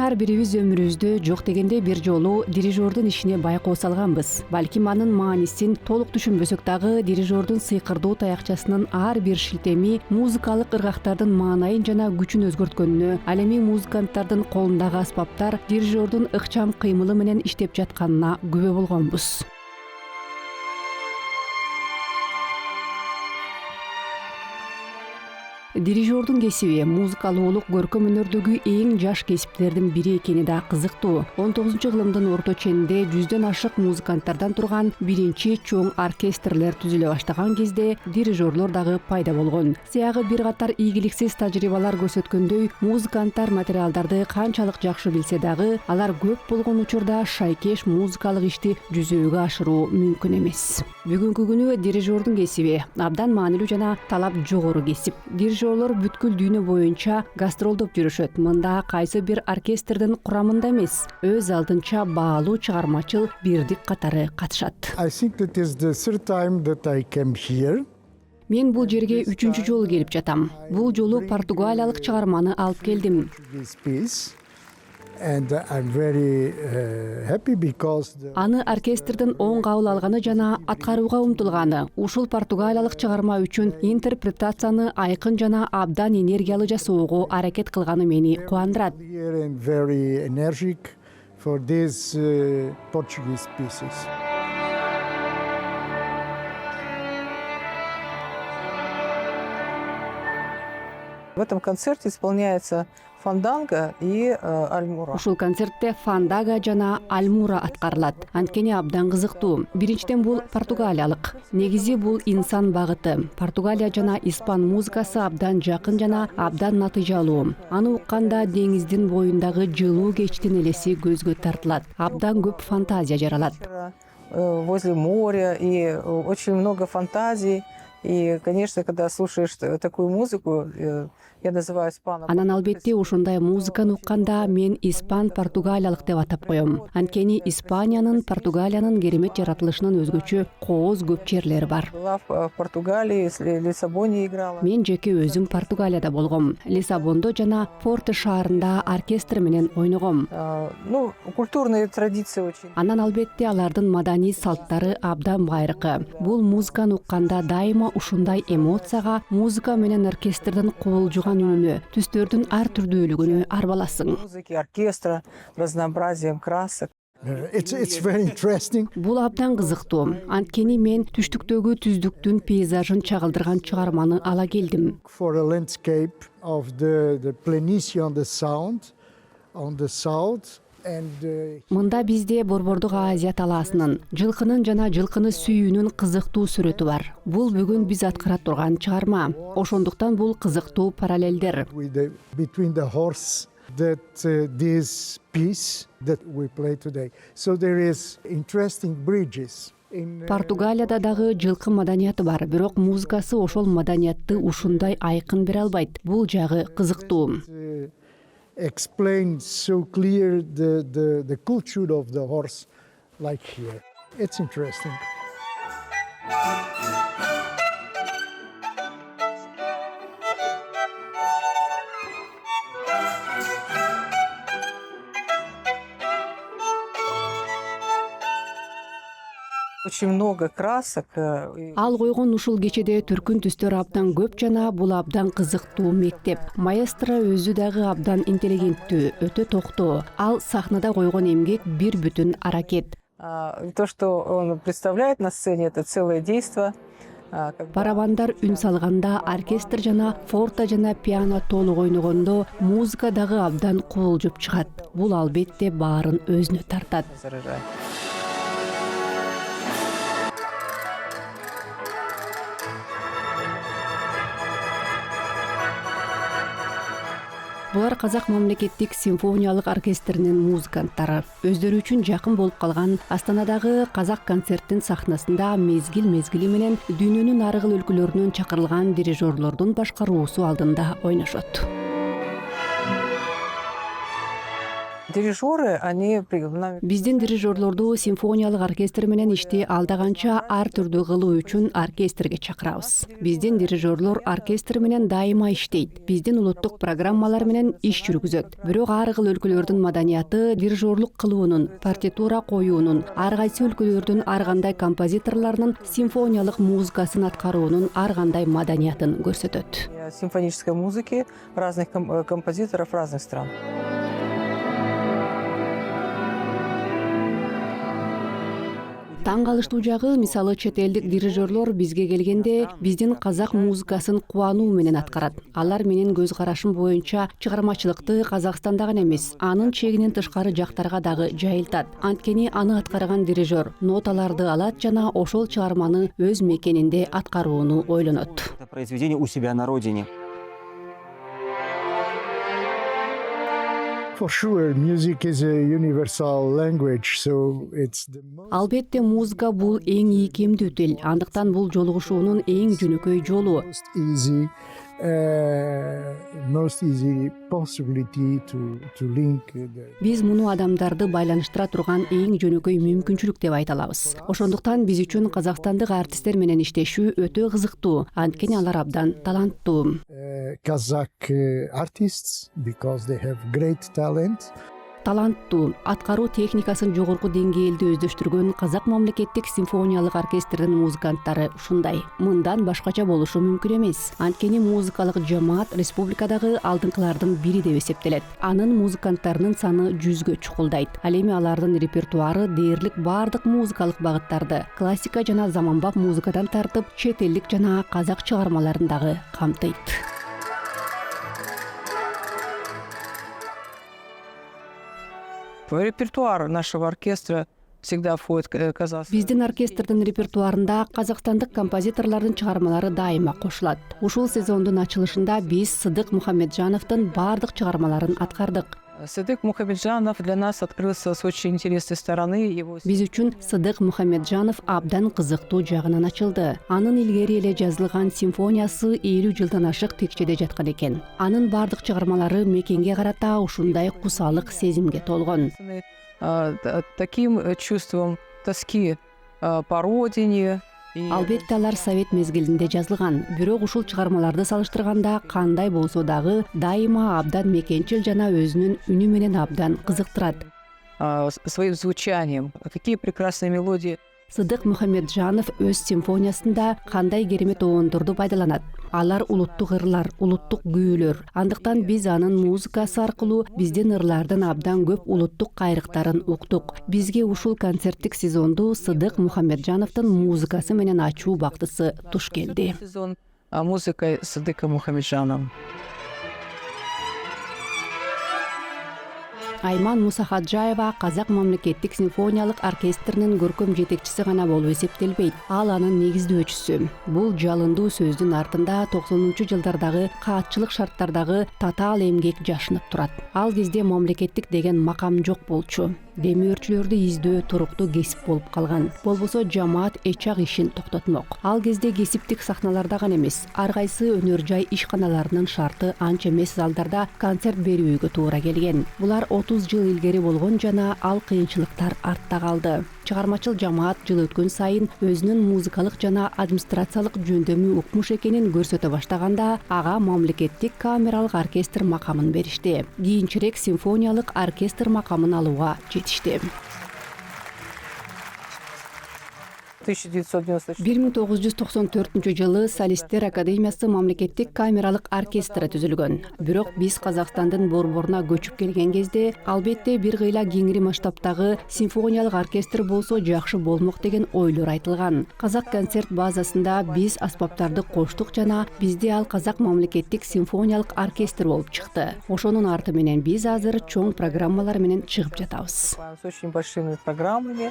ар бирибиз өмүрүбүздө жок дегенде бир жолу дирижердун ишине байкоо салганбыз. Балким анын маанисин толук түшүнбөсөк дагы дирижердун сыйкырдуу таякчасынын ар бир шилтеми музыкалык ыргактардын маанайын жана күчүн өзгөрткөнүнө, ал эми музыканттардын колундагы аспаптар дирижердун ыкчам кыймылы менен иштеп жатканына күбө болгонбуз. Дирижердун кесиби музыкалуулук көркөм өнөрдөгү эң жаш кесиптердин бири экени да кызыктуу. 19-кылымдын орто ченинде 100дөн ашык музыканттардан турган биринчи чоң оркестрлер түзүлө баштаган кезде дирижерлор дагы пайда болгон. Сыягы бир катар ийгиликсиз тажрыйбалар көрсөткөндөй, музыканттар материалдарды канчалык жакшы билсе дагы, алар көп болгон учурда шайкеш музыкалык ишти жүзөөгө ашыруу мүмкүн эмес. Бүгүнкү күнү дирижердун кесиби абдан маанилүү жана талап жогору кесип. Дирижерлор бүткүл дүйнө боюнча гастролдоп жүрүшөт. Мында кайсы бир оркестрдин курамында эмес, өз алдынча баалуу чыгармачыл бирдик катары катышат. Мен бул жерге 3-чү жолу келип жатам. Бул жолу португалиялык чыгарманы алып келдим. Аны оркестрдин оң кабыл алганы жана аткарууга умтулганы ушул португалиялык чыгарма үчүн интерпретацияны айкын жана абдан энергиялуу жасоого аракет кылганы мени кубандырат. В этом концерте исполняется фанданга и альмура. Ушул концертте фандага жана альмура аткарылат. Анткени абдан кызыктуу. Биринчиден бул португалиялык. Негизи бул инсан багыты. Португалия жана испан музыкасы абдан жакын жана абдан натыйжалуу. Аны укканда деңиздин боюндагы жылуу кечтин элеси көзгө тартылат. Абдан көп фантазия жаралат. Возле моря и очень много фантазий. И, конечно, когда слушаешь такую музыку, я называю испанов. Анан албетте ушундай музыканы укканда мен испан португалиялык деп атап коем. Анткени Испаниянын, Португалиянын керемет жаратылышынын өзгөчө кооз көп жерлери бар. Была в Португалии, в Лиссабоне играла. Мен жеке өзүм Португалияда болгом. Лиссабондо жана Порту шаарында оркестр менен ойногом. Ну, культурные традиции очень. Анан албетте алардын маданий салттары абдан байыркы. Бул музыканы укканда дайыма ушундай эмоцияга музыка менен оркестрдин кубулжуган үнүнө, түстөрдүн ар түрдүүлүгүнө арбаласың. Музыки, оркестра, разнообразием красок. Бул абдан кызыктуу. Анткени мен түштүктөгү түздүктүн пейзажын чагылдырган чыгарманы ала келдим. Мында бизде Борбордук Азия талаасынын, жылкынын жана жылкыны сүйүүнүн кызыктуу сүрөтү бар. Бул бүгүн биз аткара турган чыгарма. Ошондуктан бул кызыктуу параллелдер. Португалияда дагы жылкы маданияты бар, бирок музыкасы ошол маданиятты ушундай айкын бере албайт. Бул жагы кызыктуу. Explain so clear the culture of the horse like here. It's interesting. Очень много красок. Ал койгон ушул кечеде түркүн түстөр абдан көп жана бул абдан кызыктуу мектеп. Маэстро өзү дагы абдан интеллигенттүү, өтө токтоо. Ал сахнада койгон эмгек бир бүтүн аракет. То, что он представляет на сцене, это целое действо. Барабандар үн салганда, оркестр жана форта жана пиано толук ойногондо музыка дагы абдан кубулжуп чыгат. Бул албетте баарын өзүнө тартат. Булар Казак мамлекеттик симфониялык оркестринин музыканттары. Өздөрү үчүн жакын болуп калган Астанадагы Казак концерттин сахнасында мезгил-мезгили менен дүйнөнүн ар кыл өлкөлөрүнөн чакырылган дирижерлордун башкаруусу алдында ойношот. Дирижеры, они Биздин дирижерлорду симфониялык оркестр менен ишти алдаганча ар түрдүү кылуу үчүн оркестрге чакырабыз. Биздин дирижерлор оркестр менен дайыма иштейт. Биздин улуттук программалар менен иш жүргүзөт. Бирок ар кыл өлкөлөрдүн маданияты дирижерлук кылуунун, партитура коюунун, ар кайсы өлкөлөрдүн ар кандай композиторлорунун симфониялык музыкасын аткаруунун ар кандай маданиятын көрсөтөт. симфонической музыки разных композиторов разных стран. Таң калыштуу жагы, мисалы чет элдик дирижерлор бизге келгенде биздин казак музыкасын кубануу менен аткарат. Алар менин көз карашым боюнча чыгармачылыкты Казакстанда гана эмес, анын чегинен тышкары жактарга дагы жайылтат. Анткени аны аткарган дирижер ноталарды алат жана ошол чыгарманы өз мекенинде аткарууну ойлонот. Это произведение у себя на родине. For sure, music is a universal language, so it's the Албетте музыка бул эң ийкемдүү тил, андыктан бул жолугушуунун эң жөнөкөй жолу. most easy possibility to link Биз муну адамдарды байланыштыра турган эң жөнөкөй мүмкүнчүлүк деп айта алабыз. Ошондуктан биз үчүн казакстандык артисттер менен иштешүү өтө кызыктуу, анткени алар абдан таланттуу. Kazakh artists because they have great talent. Таланттуу, аткаруу техникасын жогорку деңгээлде өздөштүргөн Казак мамлекеттик симфониялык оркестрдин музыканттары ушундай. Мындан башкача болушу мүмкүн эмес. Анткени музыкалык жамаат республикадагы алдыңкылардын бири деп эсептелет. Анын музыканттарынын саны 100гө чукулдайт. Ал эми алардын репертуары дээрлик баардык музыкалык багыттарды, классика жана заманбап музыкадан тартып, чет элдик жана казак чыгармаларын дагы камтыйт. Репертуар нашего оркестра всегда входит казахский. Биздин оркестрдин репертуарында казакстандык композиторлордун чыгармалары дайыма кошулат. Ушул сезондун ачылышында биз Сыдык Мухамеджановдун баардык чыгармаларын аткардык. Сыдык Мухамеджанов для нас открылся с очень интересной стороны. Биз үчүн Сыдык Мухамеджанов абдан кызыктуу жагынан ачылды. Анын илгери эле жазылган симфониясы 50 жылдан ашык текчеде жаткан экен. Анын баардык чыгармалары мекенге карата ушундай кусалык сезимге толгон. Таким чувством тоски по родине. Албетте алар совет мезгилинде жазылган. Бирок ушул чыгармаларды салыштырганда кандай болсо дагы дайыма абдан мекенчил жана өзүнүн үнү менен абдан кызыктырат. Своим звучанием. Какие прекрасные мелодии. Сыдык Мухамеджанов өз симфониясында кандай керемет оондорду пайдаланат. Алар улуттук ырлар, улуттук күйүүлөр. Андыктан биз анын музыкасы аркылуу биздин ырлардын абдан көп улуттук кайрыктарын уктук. Бизге ушул концерттик сезонду Сыдык Мухамеджановдун музыкасы менен ачуу бактысы туш келди. Сезон музыкой Сыдыка Мухамеджанова. Айман Мусахаджаева Казак мамлекеттик симфониялык оркестринин көркөм жетекчиси гана болуп эсептелбейт. Ал анын негиздөөчүсү. Бул жалындуу сөздүн артында 90-жылдардагы каатчылык шарттардагы татаал эмгек жашынып турат. Ал кезде мамлекеттик деген макам жок болчу. Демөөрчүлөрдү издөө туруктуу кесип болуп калган. Болбосо жамаат эчак ишин токтотмок. Ал кезде кесиптик сахналарда гана эмес, ар кайсы өнөр жай ишканаларынын шарты анча эмес залдарда концерт берүүгө туура келген. Булар 30 жыл илгери болгон жана ал кыйынчылыктар артта калды. Чыгармачыл жамаат жыл өткөн сайын өзүнүн музыкалык жана администрациялык жөндөмү укмуш экенин көрсөтө баштаганда ага мамлекеттик камералык оркестр макамын беришти. Кийинчерээк симфониялык оркестр макамын алууга жетишти. 1994-жылы Солисттер академиясы мамлекеттик камералык оркестри түзүлгөн. Бирок биз Казакстандын борборуна көчүп келген кезде албетте бир кыйла кеңири масштабтагы симфониялык оркестр болсо жакшы болмок деген ойлор айтылган. Казак концерт базасында биз аспаптарды коштук жана бизде ал Казак мамлекеттик симфониялык оркестр болуп чыкты. Ошонун арты менен биз азыр чоң программалар менен чыгып жатабыз. С очень большими программами.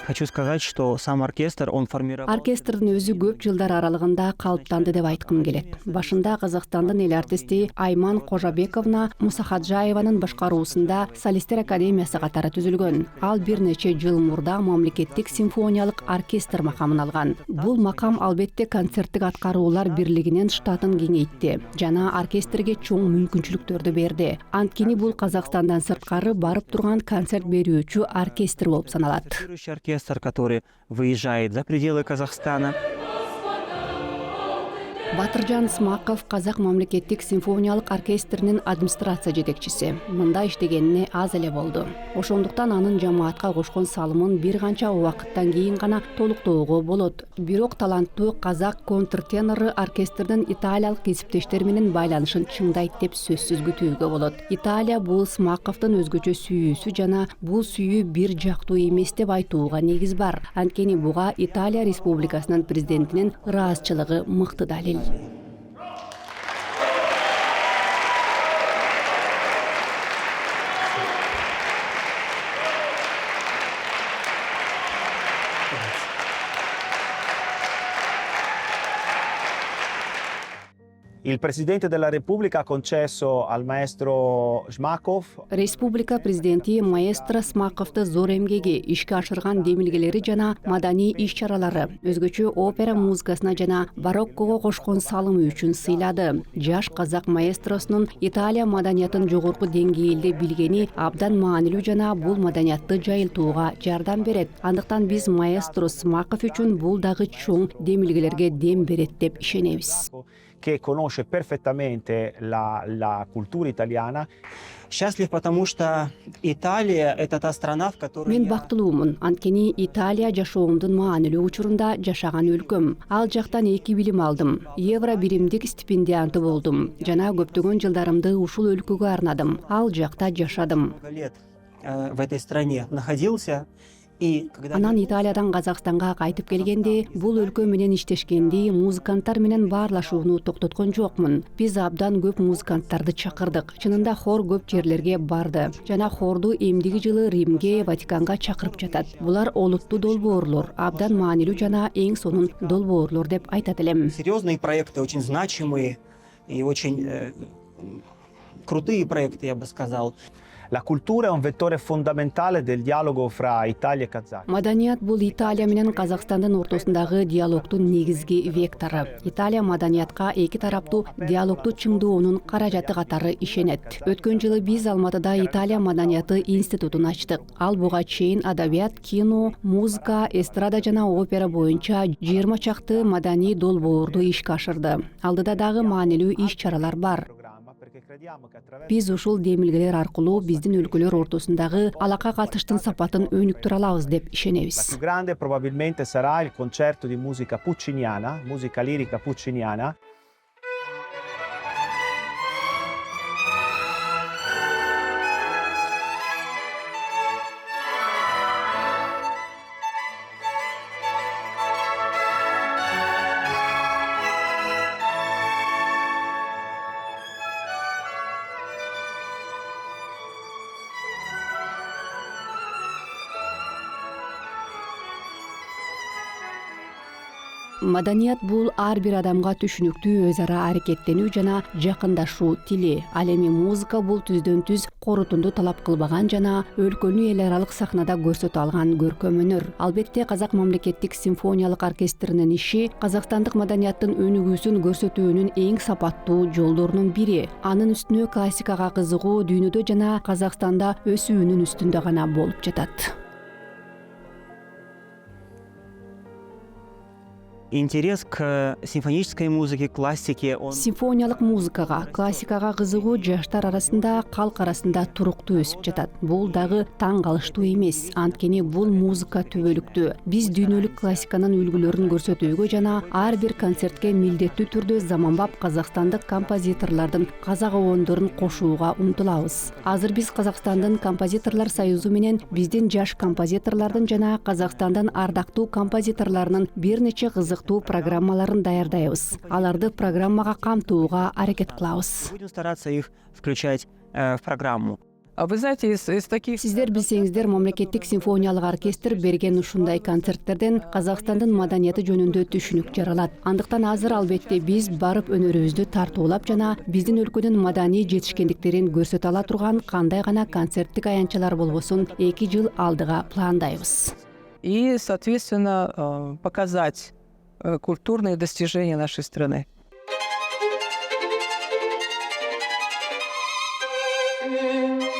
хочу сказать, что сам оркестр, он формировал... Оркестрдин өзү көп жылдар аралыгында калыптанды деп айткым келет. Башында Казакстандын эл артисти Айман Кожабековна Мусахаджаеванын башкаруусунда Солисттер академиясы катары түзүлгөн. Ал бир нече жыл мурда мамлекеттик симфониялык оркестр макамын алган. Бул макам албетте концерттик аткаруулар бирлигинин штатын кеңейтти жана оркестрге чоң мүмкүнчүлүктөрдү берди. Анткени бул Казакстандан сырткары барып турган концерт берүүчү оркестр болуп саналат. Оркестр, который выезжает за пределы Казахстана. Батыржан Смаков Казак мамлекеттик симфониялык оркестринин администрация жетекчиси. Мында иштегенине аз эле болду. Ошондуктан анын жамаатка кошкон салымын бир канча убакыттан кийин гана толуктоого болот. Бирок таланттуу казак контртенору оркестрдин италиялык кесиптештери менен байланышын чыңдайт деп сөзсүз күтүүгө болот. Италия бул Смаковдун өзгөчө сүйүүсү жана бул сүйүү бир жактуу эмес деп айтууга негиз бар. Анткени буга Италия Республикасынын президентинин ыраазычылыгы мыкты далил. Il Presidente della Repubblica ha concesso al maestro Shmakov Республика президенти маэстро Смаковду зор эмгеги, ишке ашырган демилгелери жана маданий иш-чаралары, өзгөчө опера музыкасына жана бароккого кошкон салымы үчүн сыйлады. Жаш казак маэстросунун Италия маданиятын жогорку деңгээлде билгени абдан маанилүү жана бул маданиятты жайылтууга жардам берет. Андыктан биз маэстро Смаков үчүн бул дагы чоң демилгелерге дем берет деп ишенебиз. che conosce perfettamente la cultura italiana. Счастлив, потому что Италия — это та страна, в которой Мен я... бактылуумун, анткени Италия жашоомдун маанилүү учурунда жашаган өлкөм. Ал жактан 2 билим алдым. Евро биримдик стипендианты болдум. Жана көптөгөн жылдарымды ушул өлкөгө арнадым. Ал жакта жашадым. много лет в этой стране находился. И когда Анан Италиядан Казакстанга кайтып келгенде, бул өлкө менен иштешкенди музыканттар менен баарлашууну токтоткон жокмун. Биз абдан көп музыканттарды чакырдык. Чынында хор көп жерлерге барды. Жана хорду эмдиги жылы Римге, Ватиканга чакырып жатат. Булар олуттуу долбоорлор, абдан маанилүү жана эң сонун долбоорлор деп айтат элем. серьезные проекты, очень значимые и очень крутые проекты, я бы сказал. La cultura è un vettore fondamentale del dialogo fra Italia e Kazakistan. Маданият бул Италия менен Казакстандын ортосундагы диалогтун негизги вектору. Италия маданиятка эки тараптуу диалогту чыңдоонун каражаты катары ишенет. Өткөн жылы биз Алматыда Италия маданияты институтун ачтык. Ал буга чейин адабият, кино, музыка, эстрада жана опера боюнча 20 чакты маданий долбоорду ишке ашырды. Алдыда дагы маанилүү иш-чаралар бар. Биз ушул демилгелер аркылуу биздин өлкөлөр ортосундагы алака катыштын сапатын өнүктүрө алабыз деп La ишенебиз. più grande probabilmente sarà il concerto di musica pucciniana, musica lirica pucciniana. Маданият бул ар бир адамга түшүнүктүү өз ара аракеттенүү жана жакындашуу тили. Ал эми музыка бул түздөн түз корутунду талап кылбаган жана өлкөнү эл аралык сахнада көрсөтө алган көркөм өнөр. Албетте Казак мамлекеттик симфониялык оркестринин иши казакстандык маданияттын өнүгүүсүн көрсөтүүнүн эң сапаттуу жолдорунун бири. Анын үстүнө классикага кызыгуу дүйнөдө жана Казакстанда өсүүнүн үстүндө гана болуп жатат. Интерес к симфонической музыке, классике, он... Симфониялык музыкага, классикага кызыгуу жаштар арасында, калк арасында туруктуу өсүп жатат. Бул дагы таң калыштуу эмес, анткени бул музыка түбөлүктүү. Биз дүйнөлүк классиканын үлгүлөрүн көрсөтүүгө жана ар бир концертке милдеттүү түрдө заманбап казакстандык композиторлордун казак оондорун кошууга умтулабыз. Азыр биз Казакстандын композиторлор союзу менен биздин жаш композиторлордун жана Казакстандын ардактуу композиторлорунун бир нече кызык программаларын даярдайбыз. Аларды программага камтууга аракет кылабыз. Будем стараться их включать в программу. А вы знаете, из таких... Сиздер билсеңиздер, мамлекеттик симфониялык оркестр берген ушундай концерттерден Казакстандын маданияты жөнүндө түшүнүк жаралат. Андыктан азыр албетте биз барып өнөрүбүздү тартуулап жана биздин өлкөнүн маданий жетишкендиктерин көрсөтө ала турган кандай гана концерттик аянтчалар болбосун 2 жыл алдыга пландайбыз. И, соответственно, показать культурные достижения нашей страны. Thank you.